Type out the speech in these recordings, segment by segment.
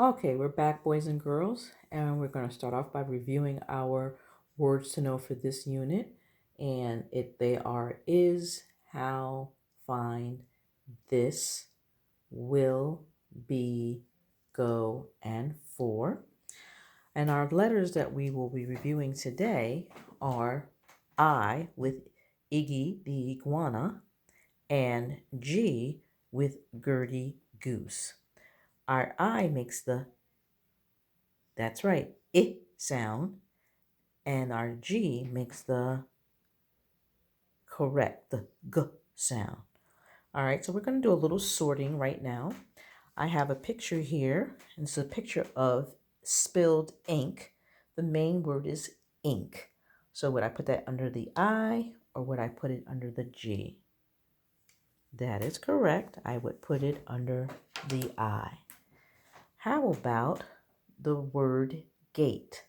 Okay, we're back, boys and girls, and we're going to start off by reviewing our words to know for this unit. And they are is, how, find, this, will, be, go, and for. And our letters that we will be reviewing today are I with Iggy the iguana and G with Gertie goose. Our I makes that's right, I sound, and our G makes the G sound. All right, so we're going to do a little sorting right now. I have a picture here, and it's a picture of spilled ink. The main word is ink. So would I put that under the I or would I put it under the G? That is correct. I would put it under the I. How about the word gate?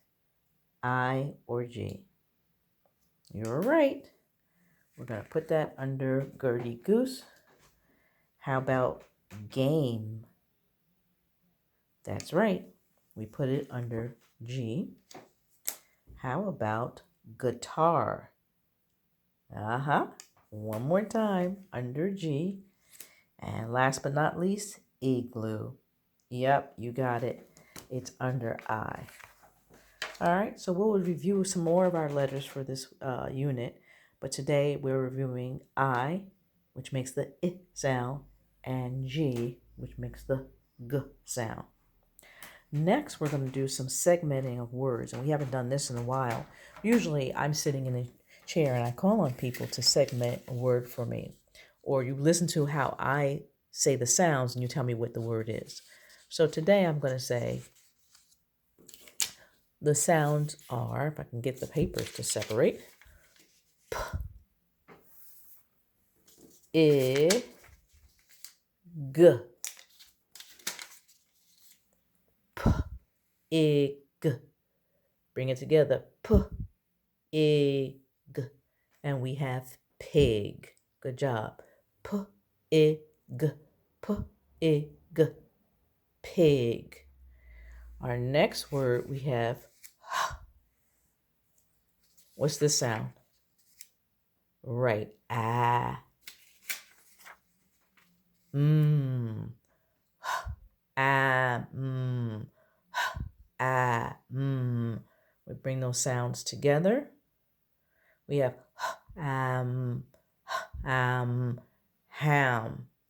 I or G? You're right. We're going to put that under Gertie Goose. How about game? That's right. We put it under G. How about guitar? One more time, under G. And last but not least, igloo. Yep, you got it. It's under I. All right, so we'll review some more of our letters for this unit. But today we're reviewing I, which makes the I sound, and G, which makes the G sound. Next, we're going to do some segmenting of words, and we haven't done this in a while. Usually, I'm sitting in a chair and I call on people to segment a word for me, or you listen to how I say the sounds and you tell me what the word is. So today, I'm going to say the sounds are, if I can get the papers to separate, P, I, G, P, I, G. Bring it together, P, I, G. And we have pig. Good job. P, I, G, P, I, G, pig. Our next word we have, what's this sound? Right, ah. Ah, ah, We bring those sounds together. We have ham.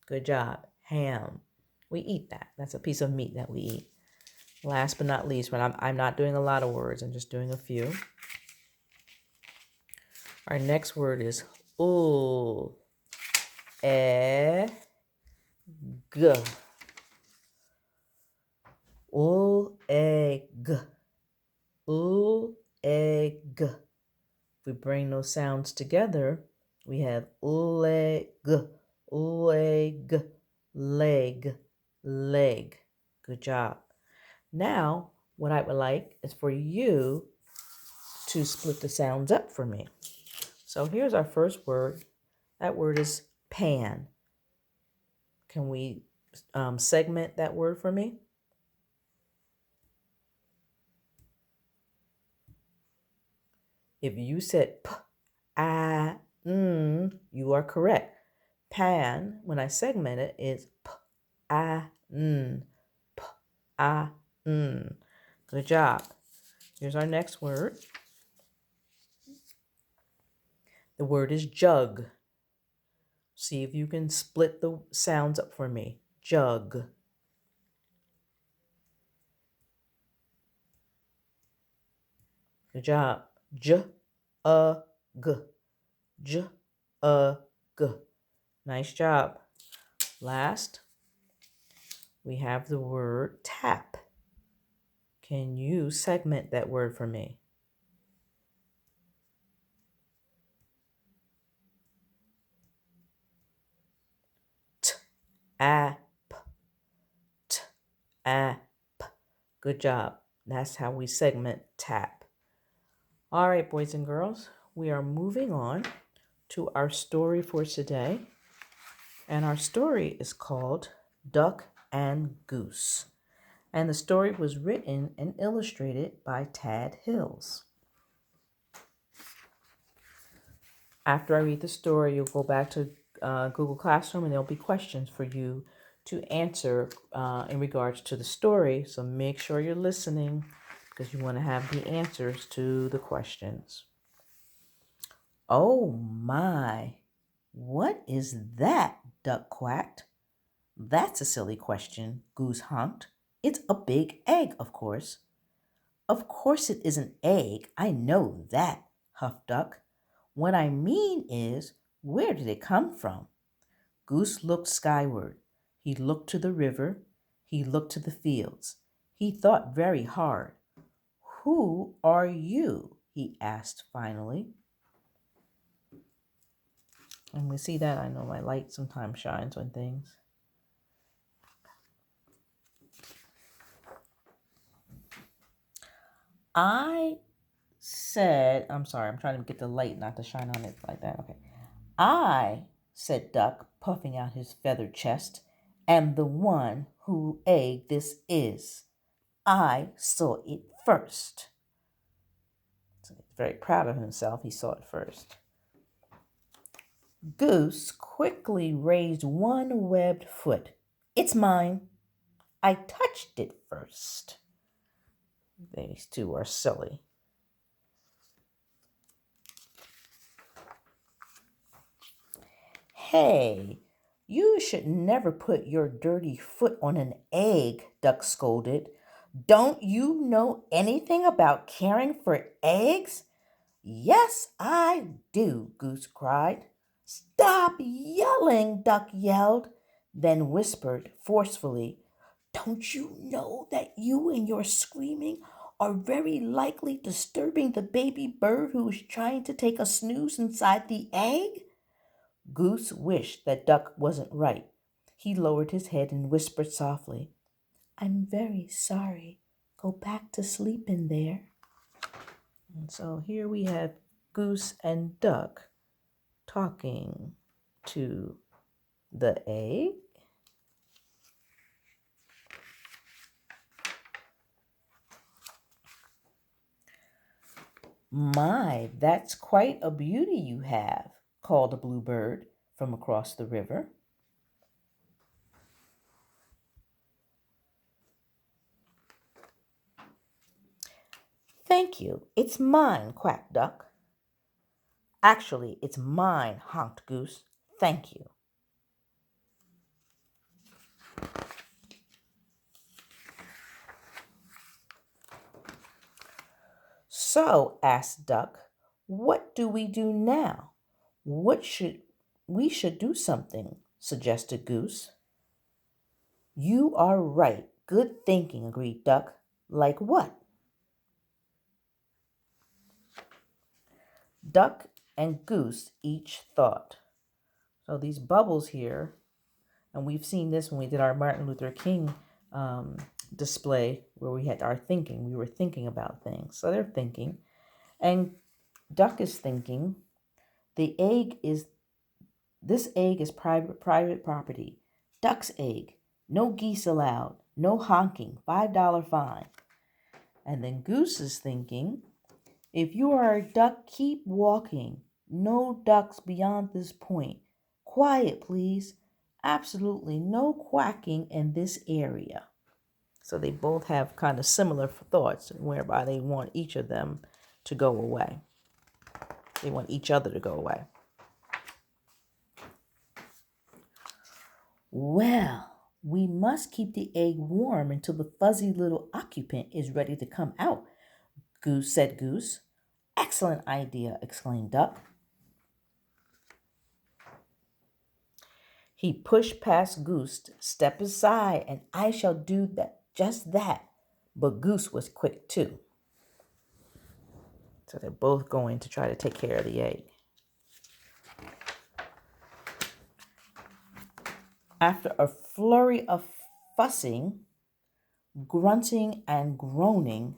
Good job, ham. We eat that. That's a piece of meat that we eat. Last but not least, when I'm not doing a lot of words, I'm just doing a few. Our next word is ul, e, g. Ul, e, g. Ul, e, g. If we bring those sounds together, we have leg, leg, leg, leg. Good job. Now, what I would like is for you to split the sounds up for me. So here's our first word. That word is pan. Can we segment that word for me? If you said p, a, you are correct. Pan, when I segment it, is p, a, n, p, a, n. Good job. Here's our next word. The word is jug. See if you can split the sounds up for me. Jug. Good job. J, a, g. J, a, g. Nice job. Last, we have the word tap. Can you segment that word for me? T, a, p. T, a, p. Good job. That's how we segment tap. All right, boys and girls, we are moving on to our story for today. And our story is called Duck and Goose. And the story was written and illustrated by Tad Hills. After I read the story, you'll go back to Google Classroom and there'll be questions for you to answer in regards to the story. So make sure you're listening because you want to have the answers to the questions. Oh my, what is that? Duck quacked. That's a silly question, Goose honked. It's a big egg, of course. Of course it is an egg, I know that, huffed Duck. What I mean is, where did it come from? Goose looked skyward. He looked to the river. He looked to the fields. He thought very hard. Who are you? He asked finally. And we see that, I know my light sometimes shines on things. I'm sorry, I'm trying to get the light not to shine on it like that. Okay. I, said Duck, puffing out his feathered chest, am the one who egg this is. I saw it first. So he's very proud of himself. He saw it first. Goose quickly raised one webbed foot. It's mine. I touched it first. These two are silly. Hey, you should never put your dirty foot on an egg, Duck scolded. Don't you know anything about caring for eggs? Yes, I do, Goose cried. Stop yelling, Duck yelled, then whispered forcefully, don't you know that you and your screaming are very likely disturbing the baby bird who is trying to take a snooze inside the egg? Goose wished that Duck wasn't right. He lowered his head and whispered softly, I'm very sorry. Go back to sleep in there. And so here we have Goose and Duck talking to the egg. My, that's quite a beauty you have, called a bluebird from across the river. Thank you. It's mine, quacked Duck. Actually, it's mine, honked Goose. Thank you. So, asked Duck, what do we do now? We should do something, suggested Goose. You are right. Good thinking, agreed Duck. Like what? Duck and Goose each thought. So these bubbles here, and we've seen this when we did our Martin Luther King display where we had our thinking. We were thinking about things. So they're thinking. And Duck is thinking, this egg is private property. Duck's egg. No geese allowed. No honking. $5 fine. And then Goose is thinking, if you are a duck, keep walking. No ducks beyond this point. Quiet, please. Absolutely no quacking in this area. So they both have kind of similar thoughts whereby they want each of them to go away. They want each other to go away. Well, we must keep the egg warm until the fuzzy little occupant is ready to come out, said Goose. Excellent idea, exclaimed Duck. He pushed past Goose, step aside, and I shall do that, just that. But Goose was quick too. So they're both going to try to take care of the egg. After a flurry of fussing, grunting and groaning,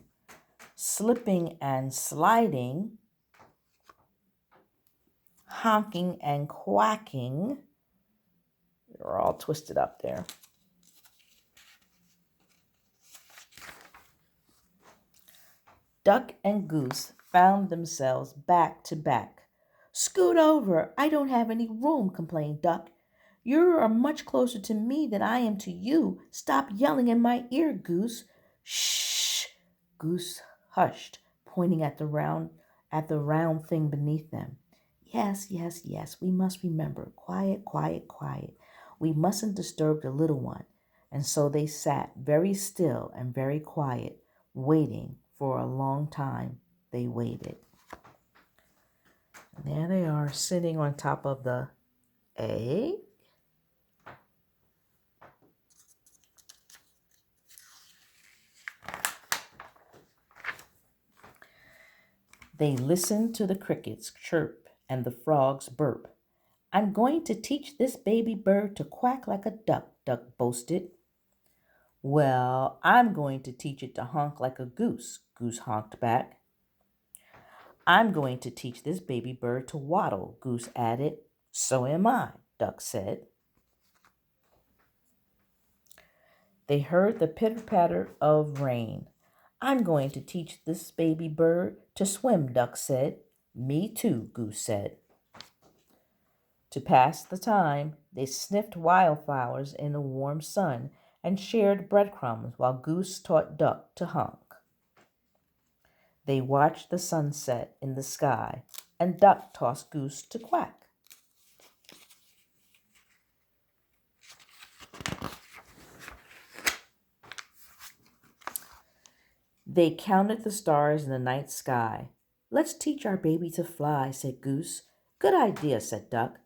slipping and sliding, honking and quacking, they're all twisted up there. Duck and Goose found themselves back to back. Scoot over, I don't have any room, complained Duck. You are much closer to me than I am to you. Stop yelling in my ear, Goose. Shh! Goose hushed, pointing at the round thing beneath them. Yes, yes, yes, we must remember. Quiet, quiet, quiet. We mustn't disturb the little one. And so they sat very still and very quiet, waiting for a long time. They waited. And there they are, sitting on top of the egg. They listened to the crickets chirp and the frogs burp. I'm going to teach this baby bird to quack like a duck, Duck boasted. Well, I'm going to teach it to honk like a goose, Goose honked back. I'm going to teach this baby bird to waddle, Goose added. So am I, Duck said. They heard the pitter-patter of rain. I'm going to teach this baby bird to swim, Duck said. Me too, Goose said. To pass the time, they sniffed wildflowers in the warm sun and shared breadcrumbs while Goose taught Duck to honk. They watched the sunset in the sky, and Duck taught Goose to quack. They counted the stars in the night sky. Let's teach our baby to fly, said Goose. Good idea, said Duck.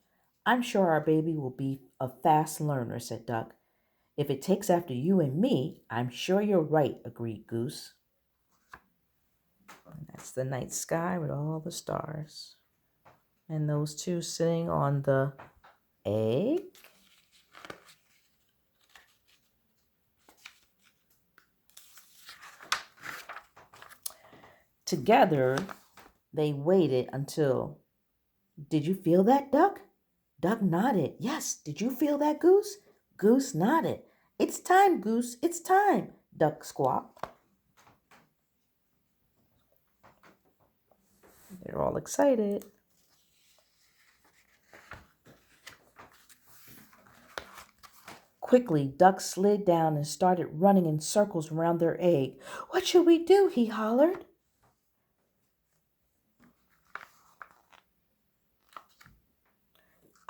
I'm sure our baby will be a fast learner, said Duck. If it takes after you and me, I'm sure you're right, agreed Goose. And that's the night sky with all the stars. And those two sitting on the egg. Together, they waited until... Did you feel that, Duck? Duck nodded. Yes, did you feel that, Goose? Goose nodded. It's time, Goose, it's time, Duck squawked. They're all excited. Quickly, Duck slid down and started running in circles around their egg. What should we do? He hollered.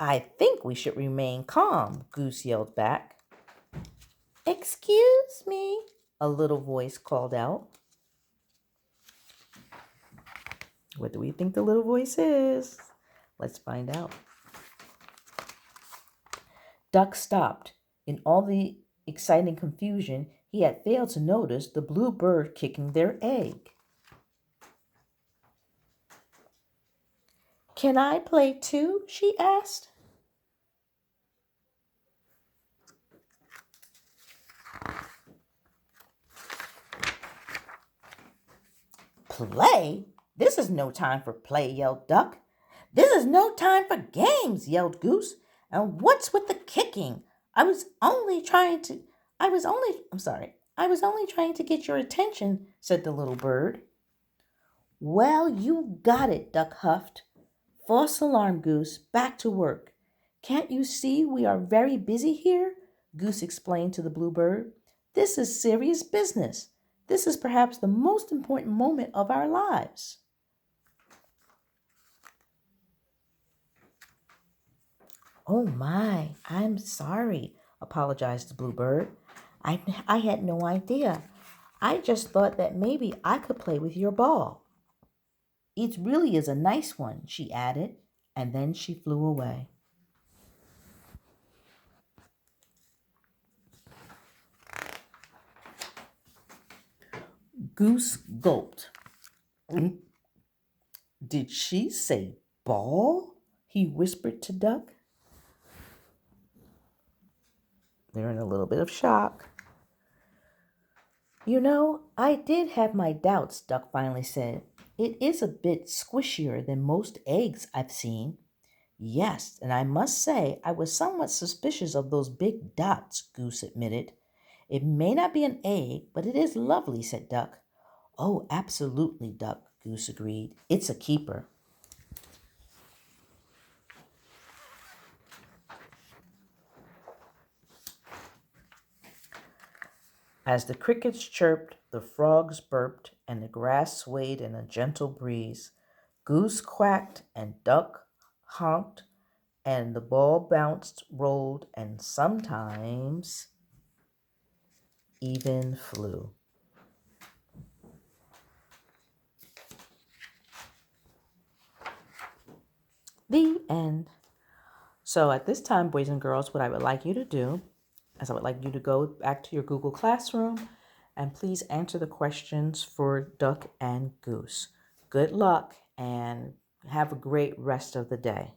I think we should remain calm, Goose yelled back. Excuse me, a little voice called out. What do we think the little voice is? Let's find out. Duck stopped. In all the exciting confusion, he had failed to notice the blue bird kicking their egg. Can I play too? She asked. Play? This is no time for play, yelled Duck. This is no time for games, yelled Goose. And what's with the kicking? I was only trying to get your attention, said the little bird. Well, you got it, Duck huffed. False alarm, Goose. Back to work. Can't you see we are very busy here? Goose explained to the bluebird. This is serious business. This is perhaps the most important moment of our lives. Oh my, I'm sorry, apologized the bluebird. I had no idea. I just thought that maybe I could play with your ball. It really is a nice one, she added, and then she flew away. Goose gulped. Did she say ball? He whispered to Duck. They're in a little bit of shock. You know, I did have my doubts, Duck finally said. It is a bit squishier than most eggs I've seen. Yes, and I must say I was somewhat suspicious of those big dots, Goose admitted. It may not be an egg, but it is lovely, said Duck. Oh, absolutely, Duck, Goose agreed. It's a keeper. As the crickets chirped, the frogs burped, and the grass swayed in a gentle breeze, Goose quacked and Duck honked, and the ball bounced, rolled, and sometimes even flew. The end. So at this time, boys and girls, what I would like you to do is I would like you to go back to your Google Classroom and please answer the questions for Duck and Goose. Good luck and have a great rest of the day.